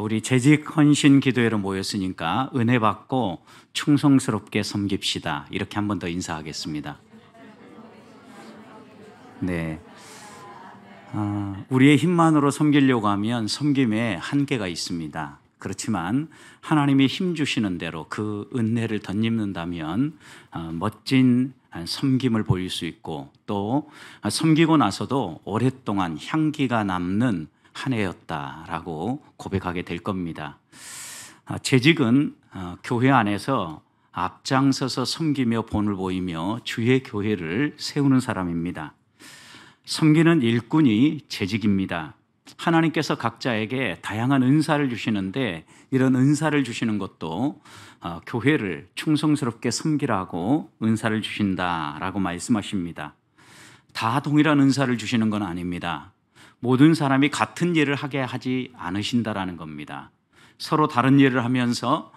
우리 재직 헌신 기도회로 모였으니까 은혜 받고 충성스럽게 섬깁시다. 이렇게 한 번 더 인사하겠습니다. 네. 우리의 힘만으로 섬기려고 하면 섬김에 한계가 있습니다. 그렇지만 하나님이 힘 주시는 대로 그 은혜를 덧입는다면 멋진 섬김을 보일 수 있고, 또 섬기고 나서도 오랫동안 향기가 남는 한 해였다라고 고백하게 될 겁니다. 재직은 교회 안에서 앞장서서 섬기며 본을 보이며 주의 교회를 세우는 사람입니다. 섬기는 일꾼이 재직입니다. 하나님께서 각자에게 다양한 은사를 주시는데, 이런 은사를 주시는 것도 교회를 충성스럽게 섬기라고 은사를 주신다라고 말씀하십니다. 다 동일한 은사를 주시는 건 아닙니다. 모든 사람이 같은 일을 하게 하지 않으신다라는 겁니다. 서로 다른 일을 하면서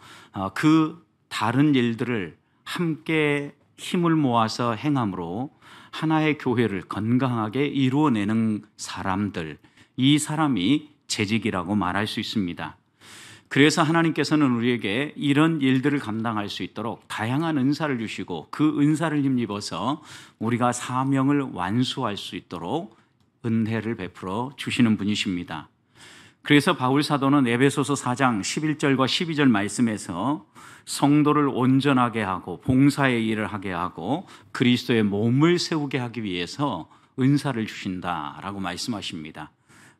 그 다른 일들을 함께 힘을 모아서 행함으로 하나의 교회를 건강하게 이루어내는 사람들, 이 사람이 재직이라고 말할 수 있습니다. 그래서 하나님께서는 우리에게 이런 일들을 감당할 수 있도록 다양한 은사를 주시고, 그 은사를 힘입어서 우리가 사명을 완수할 수 있도록 은혜를 베풀어 주시는 분이십니다. 그래서 바울 사도는 에베소서 4장 11절과 12절 말씀에서 성도를 온전하게 하고 봉사의 일을 하게 하고 그리스도의 몸을 세우게 하기 위해서 은사를 주신다라고 말씀하십니다.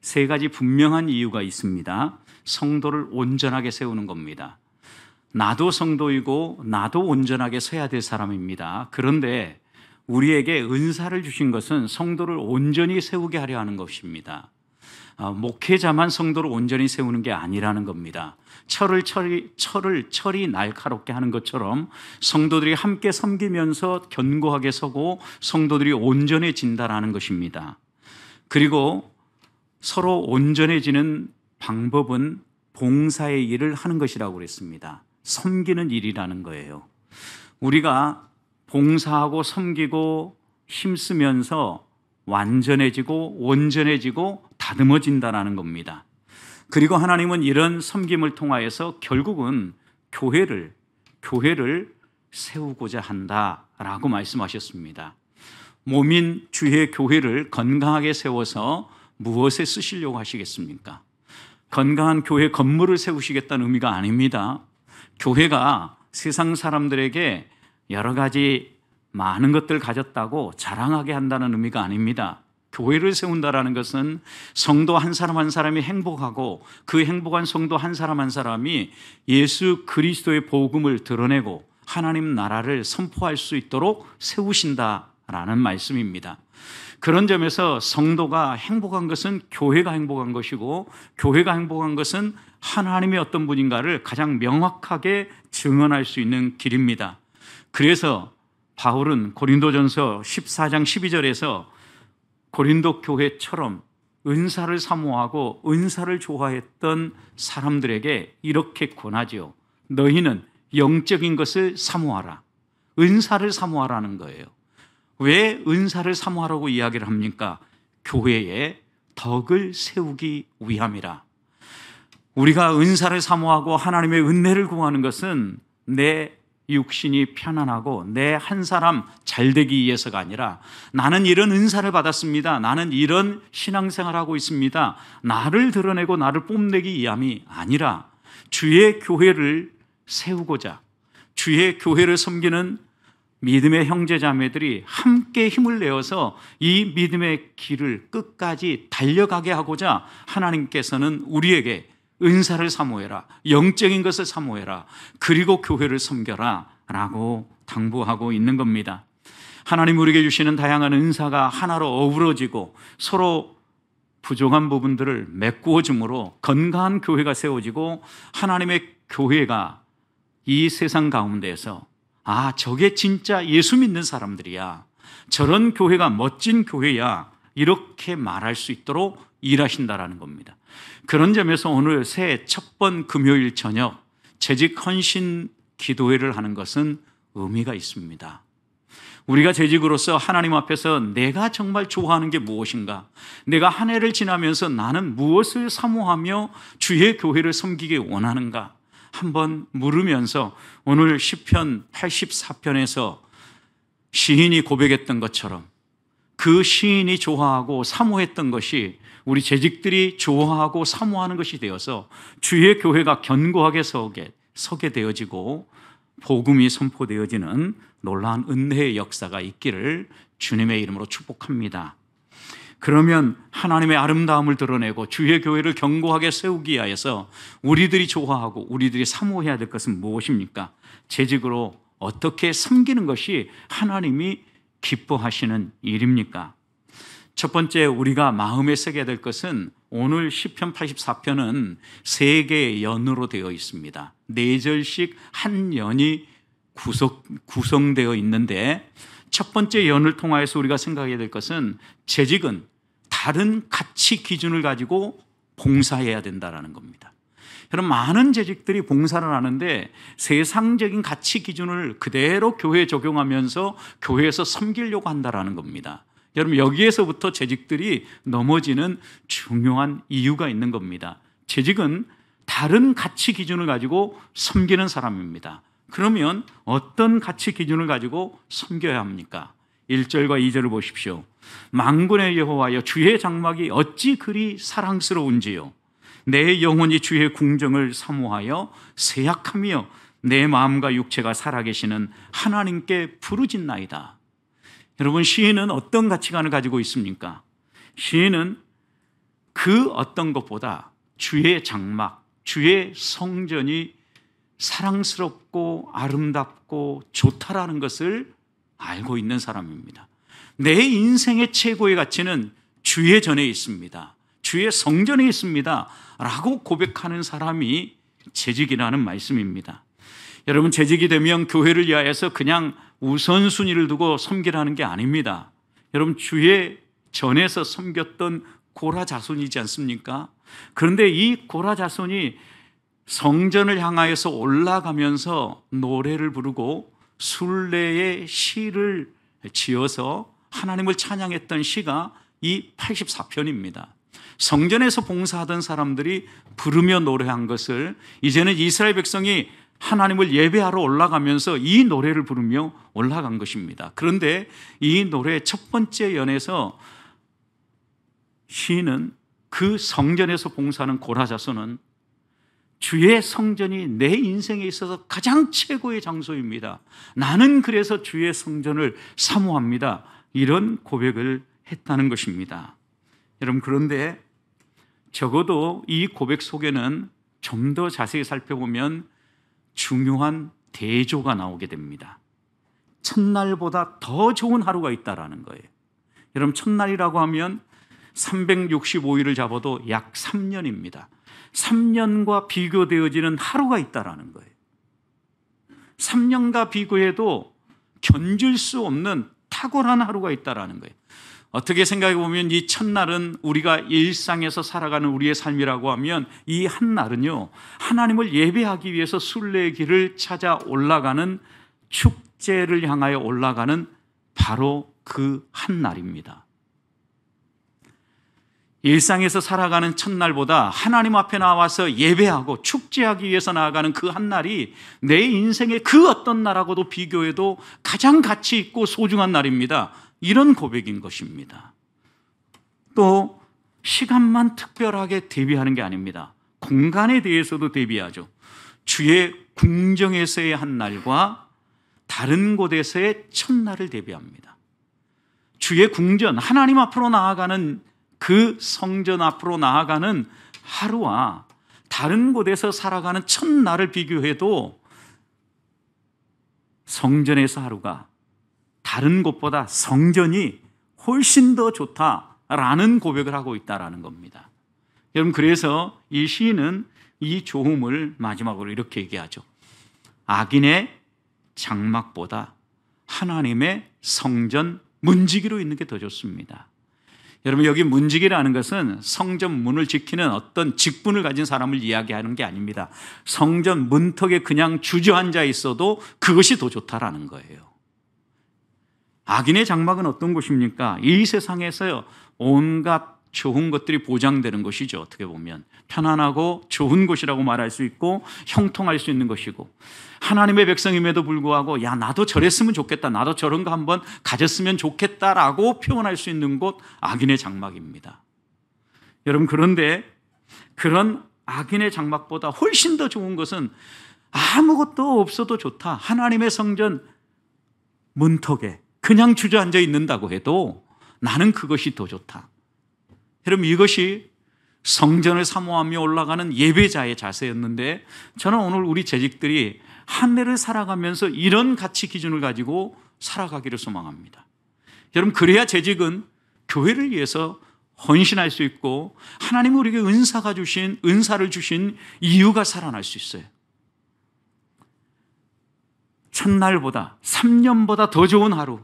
세 가지 분명한 이유가 있습니다. 성도를 온전하게 세우는 겁니다. 나도 성도이고 나도 온전하게 서야 될 사람입니다. 그런데 우리에게 은사를 주신 것은 성도를 온전히 세우게 하려 하는 것입니다. 목회자만 성도를 온전히 세우는 게 아니라는 겁니다. 철이 날카롭게 하는 것처럼 성도들이 함께 섬기면서 견고하게 서고 성도들이 온전해진다라는 것입니다. 그리고 서로 온전해지는 방법은 봉사의 일을 하는 것이라고 그랬습니다. 섬기는 일이라는 거예요. 우리가 봉사하고 섬기고 힘쓰면서 완전해지고 온전해지고 다듬어진다는 겁니다. 그리고 하나님은 이런 섬김을 통하여서 결국은 교회를 세우고자 한다라고 말씀하셨습니다. 몸인 주의 교회를 건강하게 세워서 무엇에 쓰시려고 하시겠습니까? 건강한 교회 건물을 세우시겠다는 의미가 아닙니다. 교회가 세상 사람들에게 여러 가지 많은 것들 가졌다고 자랑하게 한다는 의미가 아닙니다. 교회를 세운다라는 것은 성도 한 사람 한 사람이 행복하고 그 행복한 성도 한 사람이 예수 그리스도의 복음을 드러내고 하나님 나라를 선포할 수 있도록 세우신다라는 말씀입니다. 그런 점에서 성도가 행복한 것은 교회가 행복한 것이고, 교회가 행복한 것은 하나님이 어떤 분인가를 가장 명확하게 증언할 수 있는 길입니다. 그래서 바울은 고린도전서 14장 12절에서 고린도 교회처럼 은사를 사모하고 은사를 좋아했던 사람들에게 이렇게 권하지요. 너희는 영적인 것을 사모하라. 은사를 사모하라는 거예요. 왜 은사를 사모하라고 이야기를 합니까? 교회에 덕을 세우기 위함이라. 우리가 은사를 사모하고 하나님의 은혜를 구하는 것은 내 육신이 편안하고 내 한 사람 잘되기 위해서가 아니라, 나는 이런 은사를 받았습니다, 나는 이런 신앙생활하고 있습니다, 나를 드러내고 나를 뽐내기 위함이 아니라 주의 교회를 세우고자, 주의 교회를 섬기는 믿음의 형제자매들이 함께 힘을 내어서 이 믿음의 길을 끝까지 달려가게 하고자 하나님께서는 우리에게 은사를 사모해라, 영적인 것을 사모해라, 그리고 교회를 섬겨라 라고 당부하고 있는 겁니다. 하나님 우리에게 주시는 다양한 은사가 하나로 어우러지고 서로 부족한 부분들을 메꾸어 줌으로 건강한 교회가 세워지고, 하나님의 교회가 이 세상 가운데에서 저게 진짜 예수 믿는 사람들이야, 저런 교회가 멋진 교회야, 이렇게 말할 수 있도록 일하신다라는 겁니다. 그런 점에서 오늘 새해 첫 번 금요일 저녁 재직 헌신 기도회를 하는 것은 의미가 있습니다. 우리가 재직으로서 하나님 앞에서 내가 정말 좋아하는 게 무엇인가? 내가 한 해를 지나면서 나는 무엇을 사모하며 주의 교회를 섬기기 원하는가? 한번 물으면서 오늘 시편 84편에서 시인이 고백했던 것처럼 그 시인이 좋아하고 사모했던 것이 우리 재직들이 좋아하고 사모하는 것이 되어서 주의 교회가 견고하게 서게 되어지고 복음이 선포되어지는 놀라운 은혜의 역사가 있기를 주님의 이름으로 축복합니다. 그러면 하나님의 아름다움을 드러내고 주의 교회를 견고하게 세우기 위하여서 우리들이 좋아하고 우리들이 사모해야 될 것은 무엇입니까? 재직으로 어떻게 섬기는 것이 하나님이 기뻐하시는 일입니까? 첫 번째 우리가 마음에 새겨야 될 것은 오늘 시편 84편은 세 개의 연으로 되어 있습니다. 4절씩 한 연이 구성되어 있는데 첫 번째 연을 통하여서 우리가 생각해야 될 것은 재직은 다른 가치 기준을 가지고 봉사해야 된다는 겁니다. 여러분, 많은 재직들이 봉사를 하는데 세상적인 가치 기준을 그대로 교회에 적용하면서 교회에서 섬기려고 한다는 겁니다. 여러분, 여기에서부터 재직들이 넘어지는 중요한 이유가 있는 겁니다. 재직은 다른 가치 기준을 가지고 섬기는 사람입니다. 그러면 어떤 가치 기준을 가지고 섬겨야 합니까? 1절과 2절을 보십시오. 만군의 여호와여, 주의 장막이 어찌 그리 사랑스러운지요. 내 영혼이 주의 궁정을 사모하여 세약하며 내 마음과 육체가 살아계시는 하나님께 부르짖나이다. 여러분, 시인은 어떤 가치관을 가지고 있습니까? 시인은 그 어떤 것보다 주의 장막, 주의 성전이 사랑스럽고 아름답고 좋다라는 것을 알고 있는 사람입니다. 내 인생의 최고의 가치는 주의 전에 있습니다. 주의 성전에 있습니다. 라고 고백하는 사람이 재직이라는 말씀입니다. 여러분, 재직이 되면 교회를 위하여서 그냥 우선순위를 두고 섬기라는 게 아닙니다. 여러분, 주의 전에서 섬겼던 고라 자손이지 않습니까? 그런데 이 고라 자손이 성전을 향하여서 올라가면서 노래를 부르고 순례의 시를 지어서 하나님을 찬양했던 시가 이 84편입니다. 성전에서 봉사하던 사람들이 부르며 노래한 것을 이제는 이스라엘 백성이 하나님을 예배하러 올라가면서 이 노래를 부르며 올라간 것입니다. 그런데 이 노래의 첫 번째 연에서 시인은 그 성전에서 봉사하는 고라 자손은 주의 성전이 내 인생에 있어서 가장 최고의 장소입니다. 나는 그래서 주의 성전을 사모합니다. 이런 고백을 했다는 것입니다. 여러분, 그런데 적어도 이 고백 속에는 좀 더 자세히 살펴보면 중요한 대조가 나오게 됩니다. 첫날보다 더 좋은 하루가 있다라는 거예요. 여러분, 첫날이라고 하면 365일을 잡아도 약 3년입니다. 3년과 비교되어지는 하루가 있다라는 거예요. 3년과 비교해도 견줄 수 없는 탁월한 하루가 있다라는 거예요. 어떻게 생각해 보면 이 첫날은 우리가 일상에서 살아가는 우리의 삶이라고 하면 이 한날은요, 하나님을 예배하기 위해서 순례의 길을 찾아 올라가는, 축제를 향하여 올라가는 바로 그 한날입니다. 일상에서 살아가는 첫날보다 하나님 앞에 나와서 예배하고 축제하기 위해서 나아가는 그 한날이 내 인생의 그 어떤 날하고도 비교해도 가장 가치 있고 소중한 날입니다. 이런 고백인 것입니다. 또 시간만 특별하게 대비하는 게 아닙니다. 공간에 대해서도 대비하죠. 주의 궁정에서의 한날과 다른 곳에서의 첫날을 대비합니다. 주의 궁전, 하나님 앞으로 나아가는 그 성전 앞으로 나아가는 하루와 다른 곳에서 살아가는 첫날을 비교해도 성전에서 하루가 다른 곳보다 성전이 훨씬 더 좋다라는 고백을 하고 있다라는 겁니다. 여러분, 그래서 이 시인은 이 조음을 마지막으로 이렇게 얘기하죠. 악인의 장막보다 하나님의 성전 문지기로 있는 게 더 좋습니다. 여러분, 여기 문지기라는 것은 성전 문을 지키는 어떤 직분을 가진 사람을 이야기하는 게 아닙니다. 성전 문턱에 그냥 주저앉아 있어도 그것이 더 좋다라는 거예요. 악인의 장막은 어떤 곳입니까? 이 세상에서 온갖 좋은 것들이 보장되는 것이죠. 어떻게 보면 편안하고 좋은 곳이라고 말할 수 있고 형통할 수 있는 것이고, 하나님의 백성임에도 불구하고 야 나도 저랬으면 좋겠다, 나도 저런 거 한번 가졌으면 좋겠다라고 표현할 수 있는 곳, 악인의 장막입니다. 여러분, 그런데 그런 악인의 장막보다 훨씬 더 좋은 것은 아무것도 없어도 좋다, 하나님의 성전 문턱에 그냥 주저앉아 있는다고 해도 나는 그것이 더 좋다. 여러분, 이것이 성전을 사모하며 올라가는 예배자의 자세였는데, 저는 오늘 우리 재직들이 한 해를 살아가면서 이런 가치 기준을 가지고 살아가기를 소망합니다. 여러분, 그래야 재직은 교회를 위해서 헌신할 수 있고 하나님이 우리에게 은사를 주신 이유가 살아날 수 있어요. 첫날보다 3년보다 더 좋은 하루,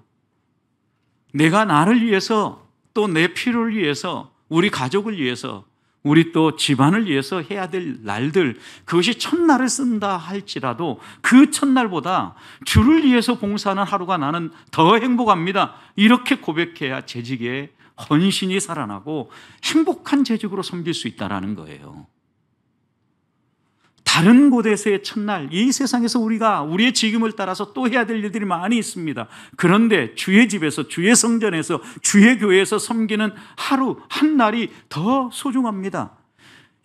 내가 나를 위해서, 또 내 필요를 위해서, 우리 가족을 위해서, 우리 또 집안을 위해서 해야 될 날들, 그것이 첫날을 쓴다 할지라도 그 첫날보다 주를 위해서 봉사하는 하루가 나는 더 행복합니다. 이렇게 고백해야 재직의 헌신이 살아나고 행복한 재직으로 섬길 수 있다는 거예요. 다른 곳에서의 첫날, 이 세상에서 우리가 우리의 직임을 따라서 또 해야 될 일들이 많이 있습니다. 그런데 주의 집에서, 주의 성전에서, 주의 교회에서 섬기는 하루 한 날이 더 소중합니다.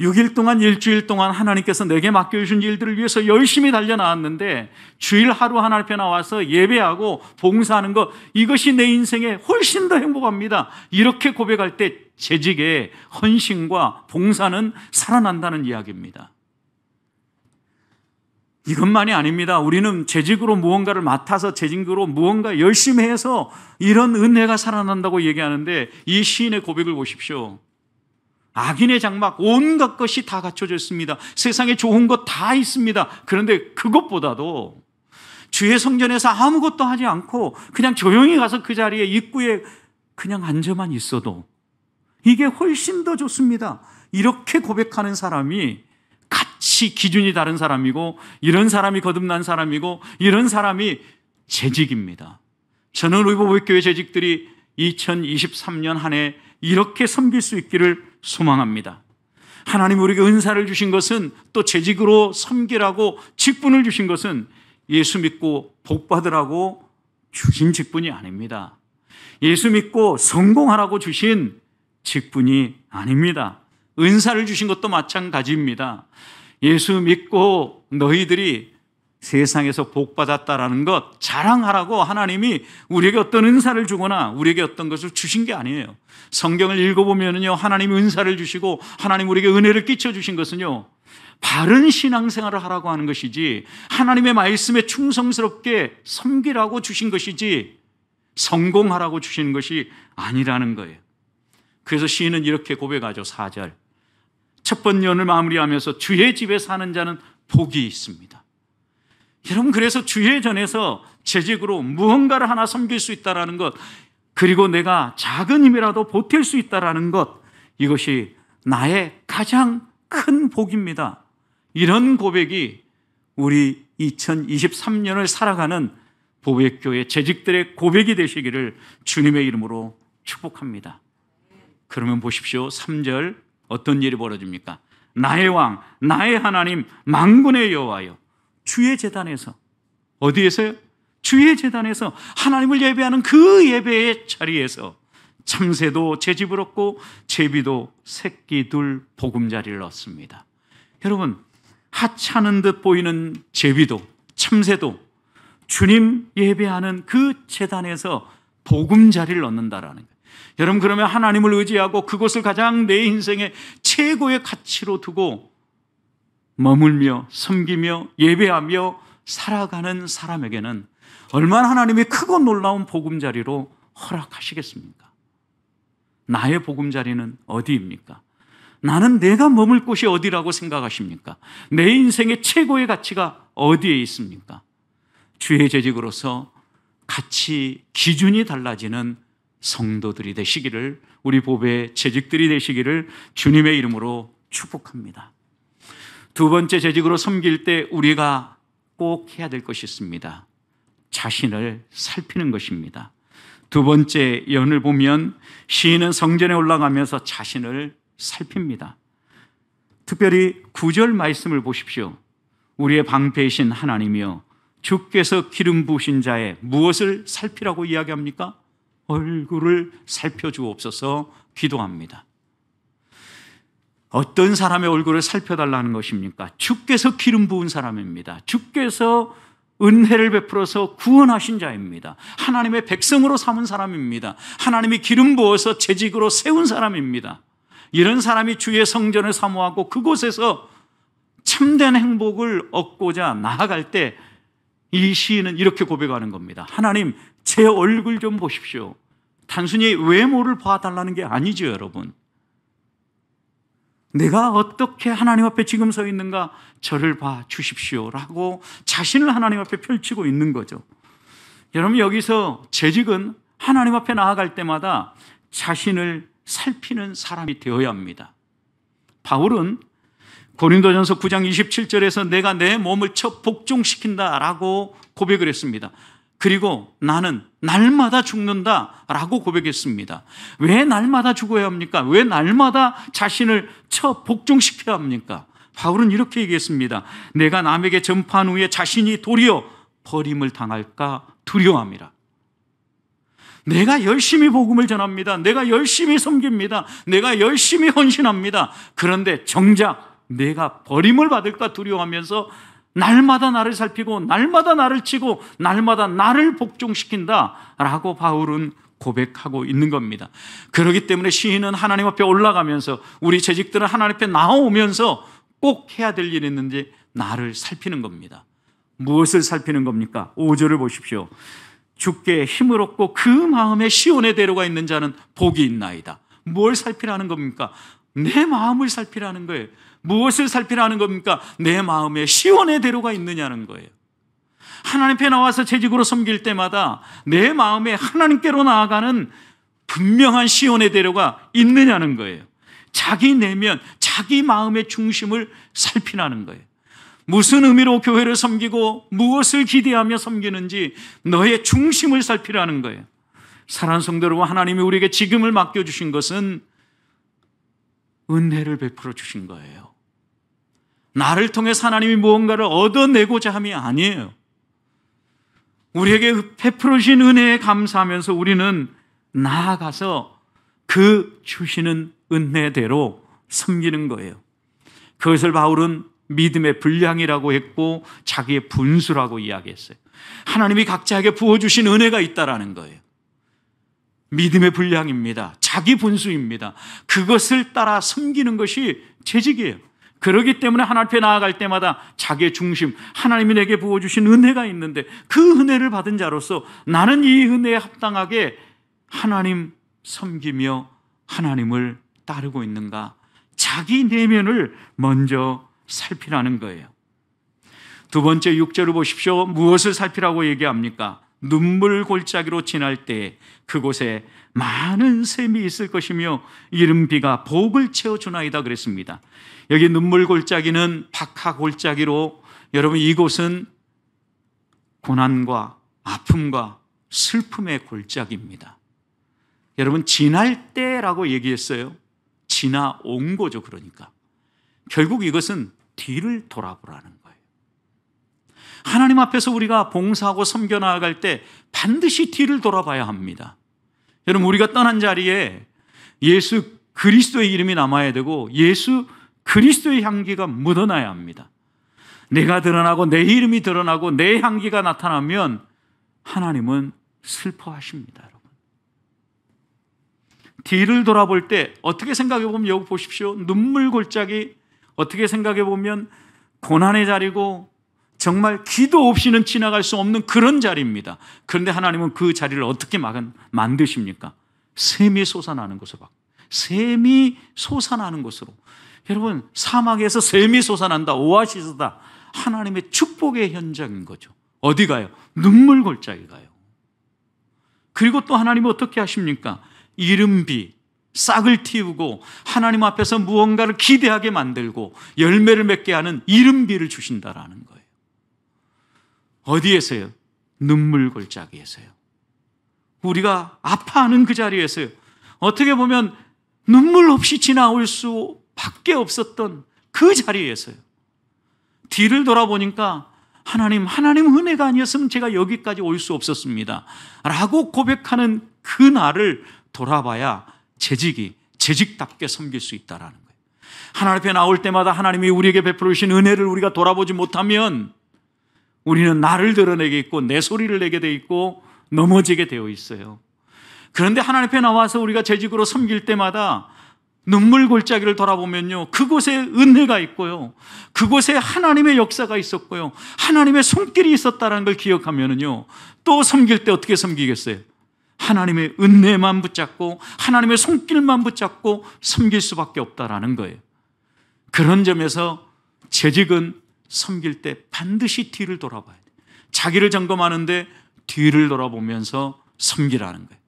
6일 동안, 일주일 동안 하나님께서 내게 맡겨주신 일들을 위해서 열심히 달려나왔는데 주일 하루 하나 앞에 나와서 예배하고 봉사하는 것, 이것이 내 인생에 훨씬 더 행복합니다. 이렇게 고백할 때 재직의 헌신과 봉사는 살아난다는 이야기입니다. 이것만이 아닙니다. 우리는 재직으로 무언가를 맡아서 재직으로 무언가 열심히 해서 이런 은혜가 살아난다고 얘기하는데, 이 시인의 고백을 보십시오. 악인의 장막, 온갖 것이 다 갖춰져 있습니다. 세상에 좋은 것 다 있습니다. 그런데 그것보다도 주의 성전에서 아무것도 하지 않고 그냥 조용히 가서 그 자리에 입구에 그냥 앉아만 있어도 이게 훨씬 더 좋습니다. 이렇게 고백하는 사람이 같이 기준이 다른 사람이고, 이런 사람이 거듭난 사람이고, 이런 사람이 재직입니다. 저는 우리 보배교회 재직들이 2023년 한 해 이렇게 섬길 수 있기를 소망합니다. 하나님 우리에게 은사를 주신 것은, 또 재직으로 섬기라고 직분을 주신 것은 예수 믿고 복 받으라고 주신 직분이 아닙니다. 예수 믿고 성공하라고 주신 직분이 아닙니다. 은사를 주신 것도 마찬가지입니다. 예수 믿고 너희들이 세상에서 복 받았다라는 것 자랑하라고 하나님이 우리에게 어떤 은사를 주거나 우리에게 어떤 것을 주신 게 아니에요. 성경을 읽어보면요, 하나님이 은사를 주시고 하나님 우리에게 은혜를 끼쳐주신 것은요, 바른 신앙생활을 하라고 하는 것이지, 하나님의 말씀에 충성스럽게 섬기라고 주신 것이지, 성공하라고 주시는 것이 아니라는 거예요. 그래서 시인은 이렇게 고백하죠. 4절. 첫 번 년을 마무리하면서 주의 집에 사는 자는 복이 있습니다. 여러분, 그래서 주의 전에서 재직으로 무언가를 하나 섬길 수 있다는 것, 그리고 내가 작은 힘이라도 보탤 수 있다는 것, 이것이 나의 가장 큰 복입니다. 이런 고백이 우리 2023년을 살아가는 보배교회 재직들의 고백이 되시기를 주님의 이름으로 축복합니다. 그러면 보십시오. 3절 어떤 일이 벌어집니까? 나의 왕, 나의 하나님, 만군의 여호와여, 주의 제단에서, 어디에서요? 주의 제단에서 하나님을 예배하는 그 예배의 자리에서 참새도 제 집을 얻고 제비도 새끼 둘 보금자리를 얻습니다. 여러분, 하찮은 듯 보이는 제비도 참새도 주님 예배하는 그 제단에서 보금자리를 얻는다라는 거예요. 여러분, 그러면 하나님을 의지하고 그것을 가장 내 인생의 최고의 가치로 두고 머물며 섬기며 예배하며 살아가는 사람에게는 얼마나 하나님이 크고 놀라운 보금자리로 허락하시겠습니까? 나의 보금자리는 어디입니까? 나는 내가 머물 곳이 어디라고 생각하십니까? 내 인생의 최고의 가치가 어디에 있습니까? 주의 재직으로서 가치 기준이 달라지는 성도들이 되시기를, 우리 보배 재직들이 되시기를 주님의 이름으로 축복합니다. 두 번째, 재직으로 섬길 때 우리가 꼭 해야 될 것이 있습니다. 자신을 살피는 것입니다. 두 번째 예언을 보면 시인은 성전에 올라가면서 자신을 살핍니다. 특별히 9절 말씀을 보십시오. 우리의 방패이신 하나님이여 주께서 기름 부으신 자의 무엇을 살피라고 이야기합니까? 얼굴을 살펴주옵소서 기도합니다. 어떤 사람의 얼굴을 살펴달라는 것입니까? 주께서 기름 부은 사람입니다. 주께서 은혜를 베풀어서 구원하신 자입니다. 하나님의 백성으로 삼은 사람입니다. 하나님이 기름 부어서 재직으로 세운 사람입니다. 이런 사람이 주의 성전을 사모하고 그곳에서 참된 행복을 얻고자 나아갈 때 이 시인은 이렇게 고백하는 겁니다. 하나님, 제 얼굴 좀 보십시오. 단순히 외모를 봐달라는 게 아니죠, 여러분. 내가 어떻게 하나님 앞에 지금 서 있는가 저를 봐 주십시오라고 자신을 하나님 앞에 펼치고 있는 거죠. 여러분, 여기서 재직은 하나님 앞에 나아갈 때마다 자신을 살피는 사람이 되어야 합니다. 바울은 고린도전서 9장 27절에서 내가 내 몸을 쳐 복종시킨다라고 고백을 했습니다. 그리고 나는 날마다 죽는다라고 고백했습니다. 왜 날마다 죽어야 합니까? 왜 날마다 자신을 쳐 복종시켜야 합니까? 바울은 이렇게 얘기했습니다. 내가 남에게 전파한 후에 자신이 도리어 버림을 당할까 두려워함이라. 내가 열심히 복음을 전합니다. 내가 열심히 섬깁니다. 내가 열심히 헌신합니다. 그런데 정작 내가 버림을 받을까 두려워하면서 날마다 나를 살피고 날마다 나를 치고 날마다 나를 복종시킨다라고 바울은 고백하고 있는 겁니다. 그렇기 때문에 시인은 하나님 앞에 올라가면서 우리 재직들은 하나님 앞에 나오면서 꼭 해야 될 일이 있는지 나를 살피는 겁니다. 무엇을 살피는 겁니까? 5절을 보십시오. 주께 힘을 얻고 그 마음에 시온의 대로가 있는 자는 복이 있나이다. 뭘 살피라는 겁니까? 내 마음을 살피라는 거예요. 무엇을 살피라는 겁니까? 내 마음에 시온의 대로가 있느냐는 거예요. 하나님 앞에 나와서 재직으로 섬길 때마다 내 마음에 하나님께로 나아가는 분명한 시온의 대로가 있느냐는 거예요. 자기 내면, 자기 마음의 중심을 살피라는 거예요. 무슨 의미로 교회를 섬기고 무엇을 기대하며 섬기는지 너의 중심을 살피라는 거예요. 사랑하는 성도 여러분, 하나님이 우리에게 지금을 맡겨주신 것은 은혜를 베풀어 주신 거예요. 나를 통해서 하나님이 무언가를 얻어내고자 함이 아니에요. 우리에게 베풀어 주신 은혜에 감사하면서 우리는 나아가서 그 주시는 은혜대로 섬기는 거예요. 그것을 바울은 믿음의 분량이라고 했고 자기의 분수라고 이야기했어요. 하나님이 각자에게 부어주신 은혜가 있다라는 거예요. 믿음의 분량입니다. 자기 분수입니다. 그것을 따라 섬기는 것이 재직이에요. 그렇기 때문에 하나님 앞에 나아갈 때마다 자기의 중심, 하나님이 내게 부어주신 은혜가 있는데 그 은혜를 받은 자로서 나는 이 은혜에 합당하게 하나님 섬기며 하나님을 따르고 있는가? 자기 내면을 먼저 살피라는 거예요. 두 번째 6절을 보십시오. 무엇을 살피라고 얘기합니까? 눈물 골짜기로 지날 때 그곳에 많은 샘이 있을 것이며 이른 비가 복을 채워주나이다 그랬습니다. 여기 눈물 골짜기는 박하 골짜기로, 여러분 이곳은 고난과 아픔과 슬픔의 골짜기입니다. 여러분 지날 때라고 얘기했어요. 지나온 거죠. 그러니까 결국 이것은 뒤를 돌아보라는 거예요. 하나님 앞에서 우리가 봉사하고 섬겨 나아갈 때 반드시 뒤를 돌아봐야 합니다. 여러분 우리가 떠난 자리에 예수 그리스도의 이름이 남아야 되고 예수 그리스도의 향기가 묻어나야 합니다. 내가 드러나고 내 이름이 드러나고 내 향기가 나타나면 하나님은 슬퍼하십니다. 여러분 뒤를 돌아볼 때 어떻게 생각해 보면 여기 보십시오. 눈물 골짜기, 어떻게 생각해 보면 고난의 자리고 정말 기도 없이는 지나갈 수 없는 그런 자리입니다. 그런데 하나님은 그 자리를 어떻게 만드십니까? 샘이 솟아나는 곳으로. 샘이 솟아나는 곳으로. 여러분 사막에서 샘이 솟아난다, 오아시스다. 하나님의 축복의 현장인 거죠. 어디 가요? 눈물 골짜기 가요. 그리고 또 하나님은 어떻게 하십니까? 이른 비, 싹을 틔우고 하나님 앞에서 무언가를 기대하게 만들고 열매를 맺게 하는 이른 비를 주신다라는 거예요. 어디에서요? 눈물 골짜기에서요. 우리가 아파하는 그 자리에서요, 어떻게 보면 눈물 없이 지나올 수밖에 없었던 그 자리에서요, 뒤를 돌아보니까 하나님 은혜가 아니었으면 제가 여기까지 올 수 없었습니다 라고 고백하는 그 날을 돌아봐야 재직답게 섬길 수 있다는 거예요. 하나님 앞에 나올 때마다 하나님이 우리에게 베풀어 주신 은혜를 우리가 돌아보지 못하면 우리는 나를 드러내게 있고 내 소리를 내게 돼 있고 넘어지게 되어 있어요. 그런데 하나님 앞에 나와서 우리가 재직으로 섬길 때마다 눈물 골짜기를 돌아보면요, 그곳에 은혜가 있고요, 그곳에 하나님의 역사가 있었고요, 하나님의 손길이 있었다는 걸 기억하면요, 또 섬길 때 어떻게 섬기겠어요? 하나님의 은혜만 붙잡고 하나님의 손길만 붙잡고 섬길 수밖에 없다라는 거예요. 그런 점에서 재직은 섬길 때 반드시 뒤를 돌아봐야 돼요. 자기를 점검하는데 뒤를 돌아보면서 섬기라는 거예요.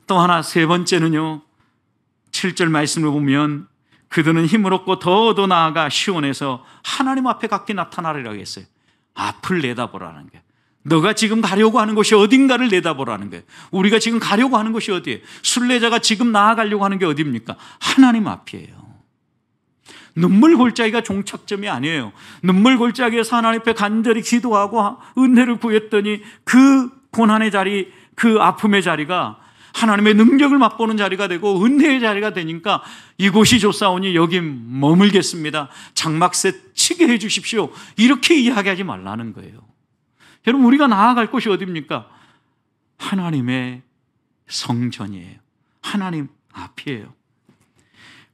또 하나, 세 번째는요, 7절 말씀을 보면 그들은 힘을 얻고 더 나아가 시온에서 하나님 앞에 각기 나타나리라고 했어요. 앞을 내다보라는 거예요. 너가 지금 가려고 하는 곳이 어딘가를 내다보라는 거예요. 우리가 지금 가려고 하는 곳이 어디예요? 순례자가 지금 나아가려고 하는 게 어디입니까? 하나님 앞이에요. 눈물 골짜기가 종착점이 아니에요. 눈물 골짜기에서 하나님 앞에 간절히 기도하고 은혜를 구했더니 그 고난의 자리, 그 아픔의 자리가 하나님의 능력을 맛보는 자리가 되고 은혜의 자리가 되니까 이곳이 좋사오니 여기 머물겠습니다, 장막새 치게 해 주십시오, 이렇게 이야기하지 말라는 거예요. 여러분, 우리가 나아갈 곳이 어디입니까? 하나님의 성전이에요. 하나님 앞이에요.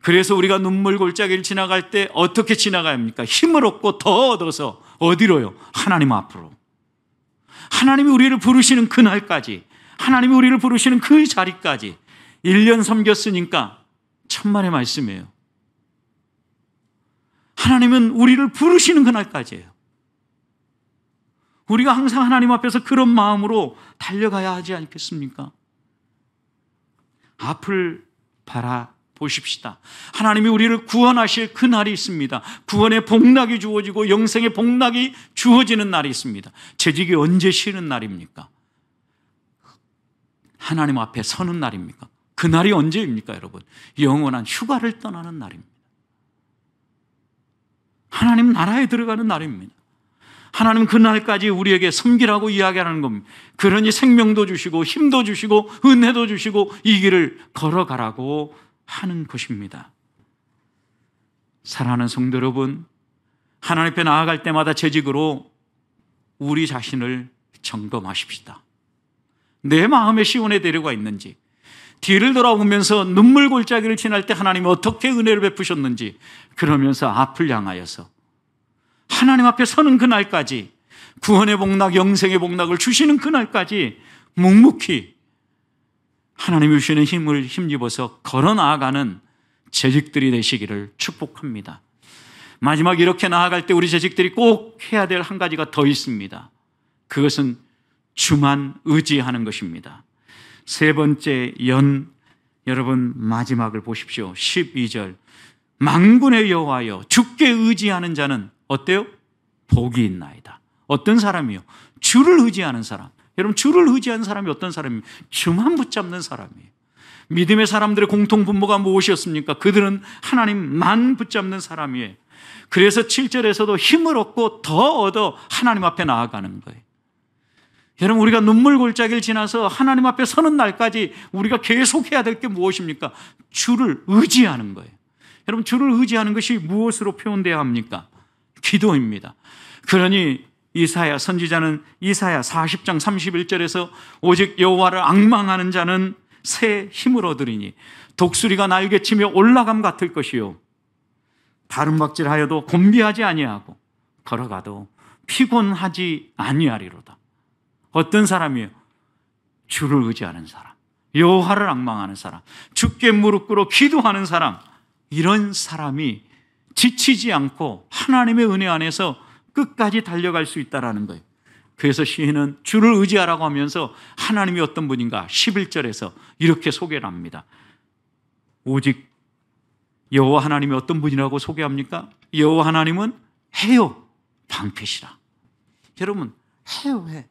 그래서 우리가 눈물 골짜기를 지나갈 때 어떻게 지나가야 합니까? 힘을 얻고 더 얻어서 어디로요? 하나님 앞으로. 하나님이 우리를 부르시는 그날까지, 하나님이 우리를 부르시는 그 자리까지 1년 섬겼으니까 천만의 말씀이에요. 하나님은 우리를 부르시는 그날까지예요. 우리가 항상 하나님 앞에서 그런 마음으로 달려가야 하지 않겠습니까? 앞을 바라보십시다. 하나님이 우리를 구원하실 그 날이 있습니다. 구원의 복락이 주어지고 영생의 복락이 주어지는 날이 있습니다. 재직이 언제 쉬는 날입니까? 하나님 앞에 서는 날입니까? 그 날이 언제입니까, 여러분? 영원한 휴가를 떠나는 날입니다. 하나님 나라에 들어가는 날입니다. 하나님 그날까지 우리에게 섬기라고 이야기하는 겁니다. 그러니 생명도 주시고 힘도 주시고 은혜도 주시고 이 길을 걸어가라고 하는 것입니다. 사랑하는 성도 여러분, 하나님 앞에 나아갈 때마다 재직으로 우리 자신을 점검하십시다. 내 마음에 시온의 대류가 있는지, 뒤를 돌아보면서 눈물 골짜기를 지날 때 하나님이 어떻게 은혜를 베푸셨는지, 그러면서 앞을 향하여서 하나님 앞에 서는 그날까지, 구원의 복락, 영생의 복락을 주시는 그날까지 묵묵히 하나님이 주시는 힘을 힘입어서 걸어 나아가는 재직들이 되시기를 축복합니다. 마지막 이렇게 나아갈 때 우리 재직들이 꼭 해야 될 한 가지가 더 있습니다. 그것은 주만 의지하는 것입니다. 세 번째 여러분 마지막을 보십시오. 12절, 만군의 여호와여 주께 의지하는 자는 어때요? 복이 있나이다. 어떤 사람이요? 주를 의지하는 사람. 여러분, 주를 의지하는 사람이 어떤 사람이에요? 주만 붙잡는 사람이에요. 믿음의 사람들의 공통 분모가 무엇이었습니까? 그들은 하나님만 붙잡는 사람이에요. 그래서 7절에서도 힘을 얻고 더 얻어 하나님 앞에 나아가는 거예요. 여러분, 우리가 눈물 골짜기를 지나서 하나님 앞에 서는 날까지 우리가 계속 해야 될 게 무엇입니까? 주를 의지하는 거예요. 여러분, 주를 의지하는 것이 무엇으로 표현되어야 합니까? 기도입니다. 그러니 선지자는 이사야 40장 31절에서 오직 여호와를 앙망하는 자는 새 힘을 얻으리니 독수리가 날개치며 올라감 같을 것이요 다름박질하여도 곤비하지 아니하고 걸어가도 피곤하지 아니하리로다. 어떤 사람이에요? 주를 의지하는 사람, 여호와를 앙망하는 사람, 주께 무릎 꿇어 기도하는 사람. 이런 사람이 지치지 않고 하나님의 은혜 안에서 끝까지 달려갈 수 있다는 거예요. 그래서 시인은 주를 의지하라고 하면서 하나님이 어떤 분인가 11절에서 이렇게 소개를 합니다. 오직 여호와 하나님이 어떤 분이라고 소개합니까? 여호와 하나님은 해요 방패시라. 여러분, 해요 해.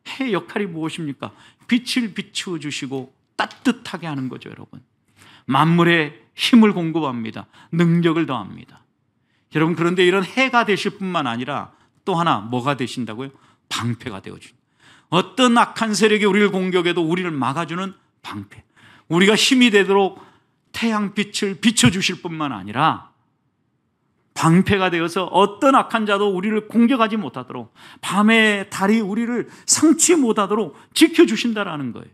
해의 역할이 무엇입니까? 빛을 비추어 주시고 따뜻하게 하는 거죠, 여러분. 만물에 힘을 공급합니다. 능력을 더합니다. 여러분, 그런데 이런 해가 되실 뿐만 아니라 또 하나 뭐가 되신다고요? 방패가 되어줍니다. 어떤 악한 세력이 우리를 공격해도 우리를 막아주는 방패. 우리가 힘이 되도록 태양빛을 비춰주실 뿐만 아니라 방패가 되어서 어떤 악한 자도 우리를 공격하지 못하도록, 밤에 달이 우리를 상치 못하도록 지켜주신다라는 거예요.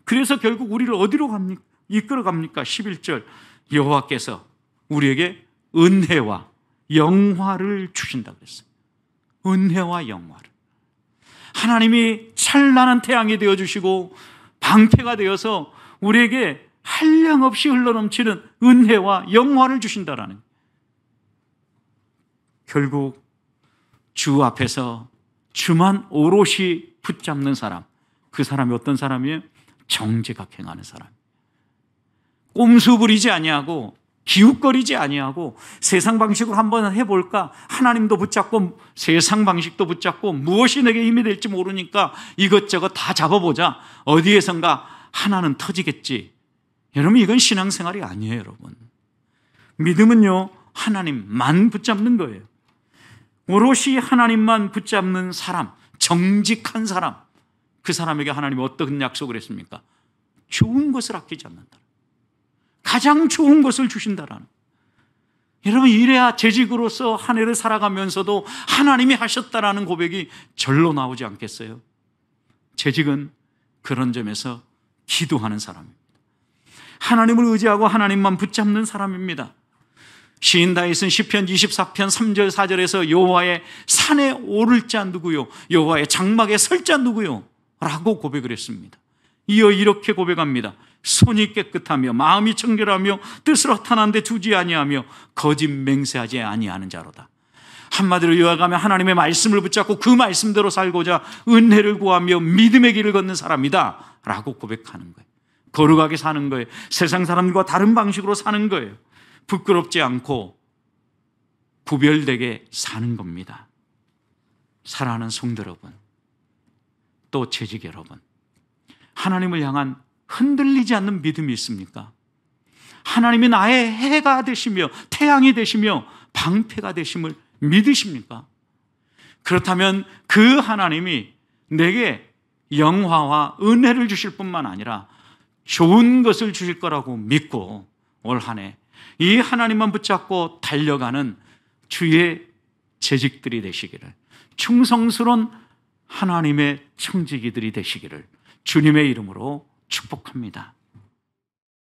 그래서 결국 우리를 어디로 갑니까? 이끌어 갑니까? 11절, 여호와께서 우리에게 은혜와 영화를 주신다 그랬어요. 은혜와 영화를. 하나님이 찬란한 태양이 되어주시고 방패가 되어서 우리에게 한량없이 흘러넘치는 은혜와 영화를 주신다라는 거예요. 결국 주 앞에서 주만 오롯이 붙잡는 사람, 그 사람이 어떤 사람이에요? 정직하게 행하는 사람. 꼼수 부리지 아니하고 기웃거리지 아니하고 세상 방식으로 한번 해볼까? 하나님도 붙잡고 세상 방식도 붙잡고 무엇이 내게 힘이 될지 모르니까 이것저것 다 잡아보자. 어디에선가 하나는 터지겠지. 여러분, 이건 신앙생활이 아니에요, 여러분. 믿음은요, 하나님만 붙잡는 거예요. 오롯이 하나님만 붙잡는 사람, 정직한 사람, 그 사람에게 하나님이 어떤 약속을 했습니까? 좋은 것을 아끼지 않는다. 가장 좋은 것을 주신다라는. 여러분, 이래야 재직으로서 한 해를 살아가면서도 하나님이 하셨다라는 고백이 절로 나오지 않겠어요? 재직은 그런 점에서 기도하는 사람입니다. 하나님을 의지하고 하나님만 붙잡는 사람입니다. 시인 다윗은 시편 24편 3절 4절에서 여호와의 산에 오를 자 누구요? 여호와의 장막에 설 자 누구요? 라고 고백을 했습니다. 이어 이렇게 고백합니다. 손이 깨끗하며 마음이 청결하며 뜻을 허탄한 데 두지 아니하며 거짓 맹세하지 아니하는 자로다. 한마디로 요약하면 하나님의 말씀을 붙잡고 그 말씀대로 살고자 은혜를 구하며 믿음의 길을 걷는 사람이다 라고 고백하는 거예요. 거룩하게 사는 거예요. 세상 사람들과 다른 방식으로 사는 거예요. 부끄럽지 않고 구별되게 사는 겁니다. 사랑하는 성도 여러분, 또 재직 여러분, 하나님을 향한 흔들리지 않는 믿음이 있습니까? 하나님이 나의 해가 되시며 태양이 되시며 방패가 되심을 믿으십니까? 그렇다면 그 하나님이 내게 영화와 은혜를 주실 뿐만 아니라 좋은 것을 주실 거라고 믿고 올 한 해 이 하나님만 붙잡고 달려가는 주의 재직들이 되시기를, 충성스러운 하나님의 청지기들이 되시기를 주님의 이름으로 축복합니다.